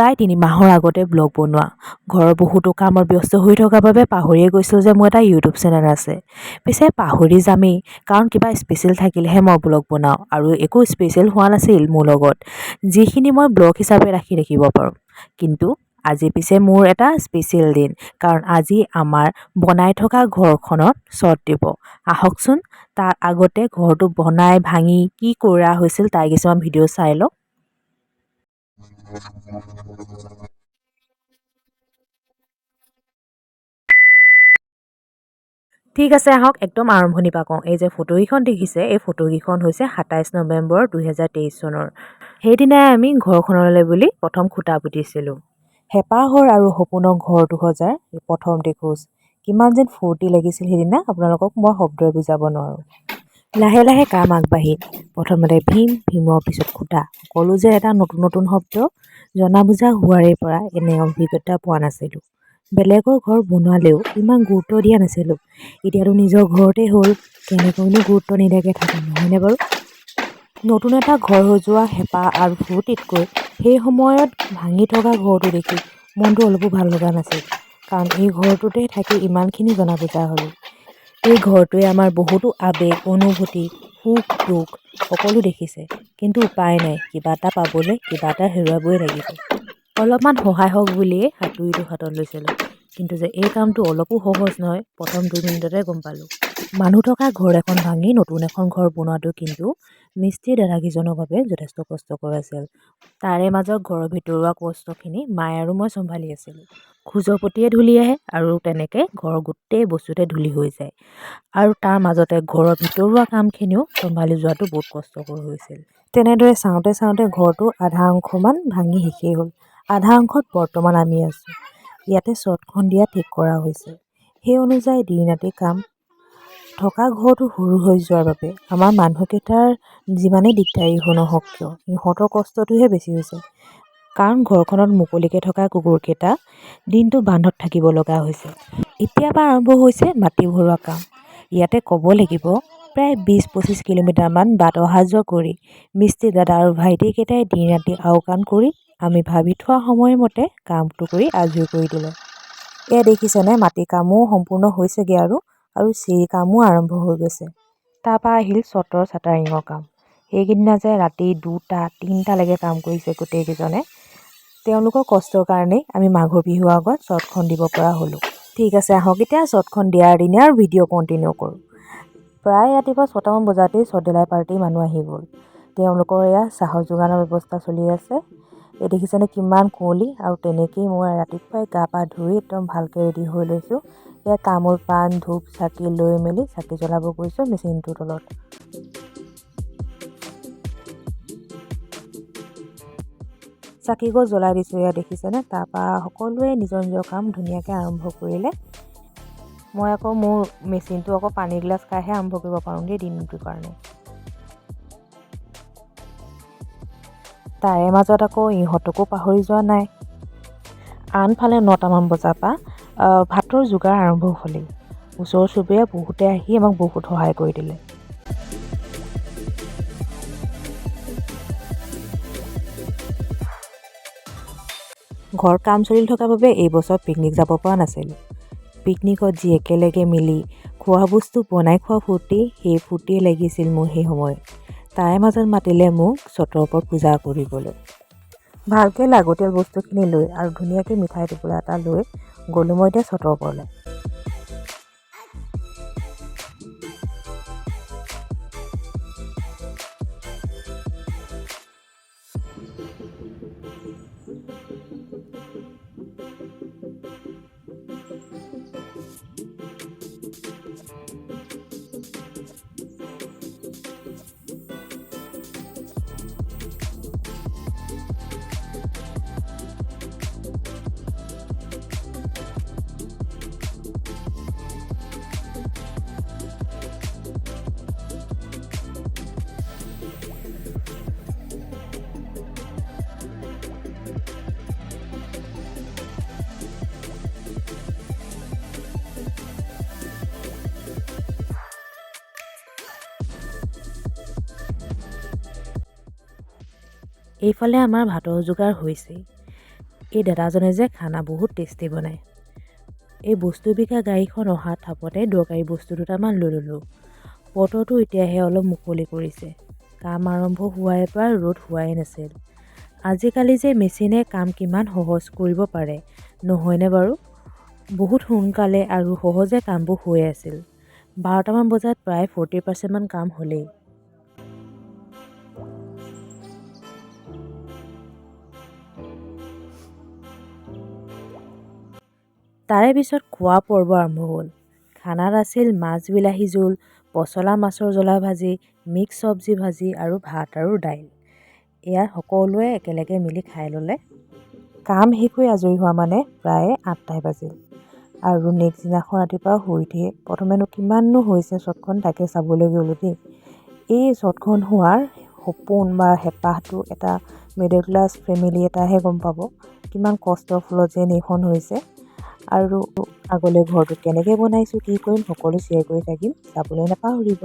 প্ৰায় 3 মাহৰ আগতে ব্লগ বনোৱা। ঘৰৰ বহুতো কামত ব্যস্ত হৈ থকাৰ বাবে পাহৰিয়ে গৈছিলোঁ যে মোৰ এটা ইউটিউব চেনেল আছে। পিছে পাহৰি যামেই, কাৰণ কিবা স্পেচিয়েল থাকিলেহে মই ব্লগ বনাওঁ আৰু একো স্পেচিয়েল হোৱা নাছিল মোৰ লগত, যিখিনি মই ব্লগ হিচাপে ৰাখিব পাৰোঁ। কিন্তু আজি পিছে মোৰ এটা স্পেচিয়েল দিন, কাৰণ আজি আমাৰ বনাই থকা ঘৰখনত শ্বট দিব। আহকচোন, তাৰ আগতে ঘৰটো বনাই ভাঙি কি কৰা হৈছিল তাৰ কিছুমান ভিডিঅ' চাই লওক। ঠিক আছে, আহক একদম আৰম্ভণি পৰা কওঁ। এই যে ফটোকেইখন দেখিছে, এই ফটোকেইখন হৈছে 27 নৱেম্বৰ 2023 চনৰ। সেইদিনাই আমি ঘৰখনলৈ বুলি প্ৰথম খুঁটা পুতিছিলোঁ। হেঁপাহৰ আৰু সপোনৰ ঘৰটো সজাৰ প্ৰথম খোজ। কিমান যেন ফূৰ্তি লাগিছিল সেইদিনা, আপোনালোকক মই শব্দৰে বুজাব নোৱাৰোঁ। লাহে লাহে কাম আগবাঢ়িল। প্ৰথমতে ভীমৰ পিছত খুঁটা। সকলো যে এটা নতুন নতুন শব্দ, জনা বুজা হোৱাৰে পৰা এনে অভিজ্ঞতা পোৱা নাছিলোঁ। বেলেগৰ ঘৰ বনোৱালেও ইমান গুৰুত্ব দিয়া নাছিলোঁ। এতিয়াতো নিজৰ ঘৰতে হ'ল, কেনেকৈনো গুৰুত্ব নিদিয়াকৈ থাকিম, নহয়নে বাৰু? নতুন এটা ঘৰ সজোৱা হেঁপাহ আৰু ফূৰ্তিতকৈ সেই সময়ত ভাঙি থকা ঘৰটো দেখি মনটো অলপো ভাল লগা নাছিল, কাৰণ এই ঘৰটোতে থাকি ইমানখিনি জনা বুজা হ'লোঁ। এই ঘৰটোৱে আমাৰ বহুতো আৱেগ, অনুভূতি, সুখ দুখ সকলো দেখিছে, কিন্তু উপায় নাই, কিবা এটা পাবলৈ কিবা এটা হেৰুৱাবই লাগিব। অলপমান সহায় হওক বুলিয়ে হাতুৰিটো হাতত লৈছিলোঁ, কিন্তু যে এই কামটো অলপো সহজ নহয়, প্ৰথম 2 মিনিটতে গম পালোঁ। মানুহ থকা ঘৰ এখন ভাঙি নতুন এখন ঘৰ বনোৱাটো কিন্তু মিস্ত্ৰী দাদাকেইজনৰ বাবে যথেষ্ট কষ্টকৰ আছিল। তাৰে মাজত ঘৰৰ ভিতৰুৱা কষ্টখিনি মায়ে আৰু মই চম্ভালি আছিলোঁ। খোজৰ প্ৰতিয়ে ধূলি আহে আৰু তেনেকৈ ঘৰৰ গোটেই বস্তুতে ধূলি হৈ যায়, আৰু তাৰ মাজতে ঘৰৰ ভিতৰুৱা কামখিনিও চম্ভালি যোৱাটো বহুত কষ্টকৰ হৈছিল। তেনেদৰে চাওঁতে চাওঁতে ঘৰটো আধা অংশমান ভাঙি শেষেই হ'ল। আধা অংশত বৰ্তমান আমি আছোঁ। ইয়াতে শ্বটখন দিয়া ঠিক কৰা হৈছে। সেই অনুযায়ী দিন ৰাতি কাম। থকা ঘৰটো সৰু হৈ যোৱাৰ বাবে আমাৰ মানুহকেইটাৰ যিমানেই দিগদাৰী নহওক কিয়, সিহঁতৰ কষ্টটোহে বেছি হৈছে, কাৰণ ঘৰখনত মুকলিকৈ থকা কুকুৰকেইটা দিনটো বান্ধত থাকিব লগা হৈছে। এতিয়াৰ পৰা আৰম্ভ হৈছে মাটি ভৰোৱা কাম। ইয়াতে ক'ব লাগিব, প্ৰায় 20-25 কিলোমিটাৰমান বাট অহা যোৱা কৰি মিস্ত্ৰী দাদা আৰু ভাইটিকেইটাই দিন ৰাতি আওকাণ কৰি আমি ভাবি থোৱা সময়মতে কামটো কৰি আজৰি কৰি দিলে। এয়া দেখিছেনে, মাটি কামো সম্পূৰ্ণ হৈছেগৈ আৰু চিৰি কামো আৰম্ভ হৈ গৈছে। তাৰপৰা আহিল শ্বটৰ চাটাৰিঙৰ কাম। সেইকেইদিনা যে ৰাতি 2টা-3টালৈকে কাম কৰিছে গোটেইকেইজনে। তেওঁলোকৰ কষ্টৰ কাৰণেই আমি মাঘৰ বিহুৰ আগত শ্বটখন দিব পৰা হ'লোঁ। ঠিক আছে, আহক এতিয়া শ্বটখন দিয়াৰ দিনে আৰু ভিডিঅ' কণ্টিনিউ কৰোঁ। প্ৰায় ৰাতিপুৱা 6টামান বজাতেই শ্বট ঢলাই পাৰ্টিৰ মানুহ আহি গ'ল। তেওঁলোকৰ এয়া চাহৰ যোগানৰ ব্যৱস্থা চলি আছে। এই দেখিছেনে কিমান কুঁৱলী, আৰু তেনেকেই মই ৰাতিপুৱাই গা পা ধুই একদম ভালকৈ ৰেডি হৈ লৈছোঁ। এয়া তামোল পাণ ধূপ চাকি লৈ মেলি চাকি জ্বলাব গৈছোঁ মেচিনটোৰ তলত। চাকিগছ জ্বলাই দিছোঁ, এয়া দেখিছেনে। তাৰপৰা সকলোৱে নিজৰ নিজৰ কাম ধুনীয়াকৈ আৰম্ভ কৰিলে। মই আকৌ মোৰ মেচিনটো আকৌ পানী গিলাচ খাইহে আৰম্ভ কৰিব পাৰোঁগৈ দিনটোৰ কাৰণে। তাৰে মাজত আকৌ ইহঁতকো পাহৰি যোৱা নাই। আনফালে 9টামান বজাৰ পৰা ভাতৰ যোগাৰ আৰম্ভ হ'লেই। ওচৰ চুবুৰীয়া বহুতে আহি আমাক বহুত সহায় কৰি দিলে। ঘৰ কাম চলি থকাৰ বাবে এইবছৰ পিকনিক যাব পৰা নাছিলোঁ। পিকনিকত যি একেলগে মিলি খোৱা বস্তু বনাই খোৱা ফূৰ্তি, সেই ফূৰ্তিয়ে লাগিছিল মোৰ সেই সময়। তাৰে মাজত মাতিলে মোক শ্বটৰ ওপৰত পূজা কৰিবলৈ। ভালকৈ লাগতিয়াল বস্তুখিনি লৈ আৰু ধুনীয়াকৈ মিঠাই টোপোলা এটা লৈ গ'লোঁ মই এতিয়া শ্বটৰ ওপৰলৈ। এইফালে আমাৰ ভাতৰ যোগাৰ হৈছেই। এই দাদাজনে যে খানা বহুত টেষ্টি বনায়। এই বস্তু বিকা গাড়ীখন অহা থাপতে দৰকাৰী বস্তু দুটামান লৈ ল'লোঁ। বতৰটো এতিয়াহে অলপ মুকলি কৰিছে। কাম আৰম্ভ হোৱাৰে পৰা ৰ'দ হোৱাই নাছিল। আজিকালি যে মেচিনে কাম কিমান সহজ কৰিব পাৰে, নহয়নে বাৰু? বহুত সোনকালে আৰু সহজে কামবোৰ হৈ আছিল। 12টামান বজাত প্ৰায় 40% মান কাম হ'লেই। তাৰে পিছত খোৱা পৰ্ব আৰম্ভ হ'ল। খানাত আছিল মাছ বিলাহী জোল, পচলা মাছৰ জ্বলা ভাজি, মিক্স চব্জি ভাজি আৰু ভাত আৰু দাইল। এয়া সকলোৱে একেলগে মিলি খাই ল'লে। কাম শেষ হৈ আজৰি হোৱা মানে প্ৰায় 8টাই বাজিল। আৰু নেক্সট দিনাখন ৰাতিপুৱা শুই উঠিয়ে প্ৰথমেনো কিমাননো হৈছে শ্বটখন তাকে চাবলৈ গ'লোঁ দেই। এই শ্বটখন হোৱাৰ সপোন বা হেঁপাহটো এটা মিডল ক্লাছ ফেমিলি এটাহে গম পাব, কিমান কষ্টৰ ফলত যেন এইখন হৈছে। আৰু আগলৈ ঘৰটো কেনেকৈ বনাইছোঁ, কি কৰিম সকলো শ্বেয়াৰ কৰি থাকিম, চাবলৈ নাপাহৰিব।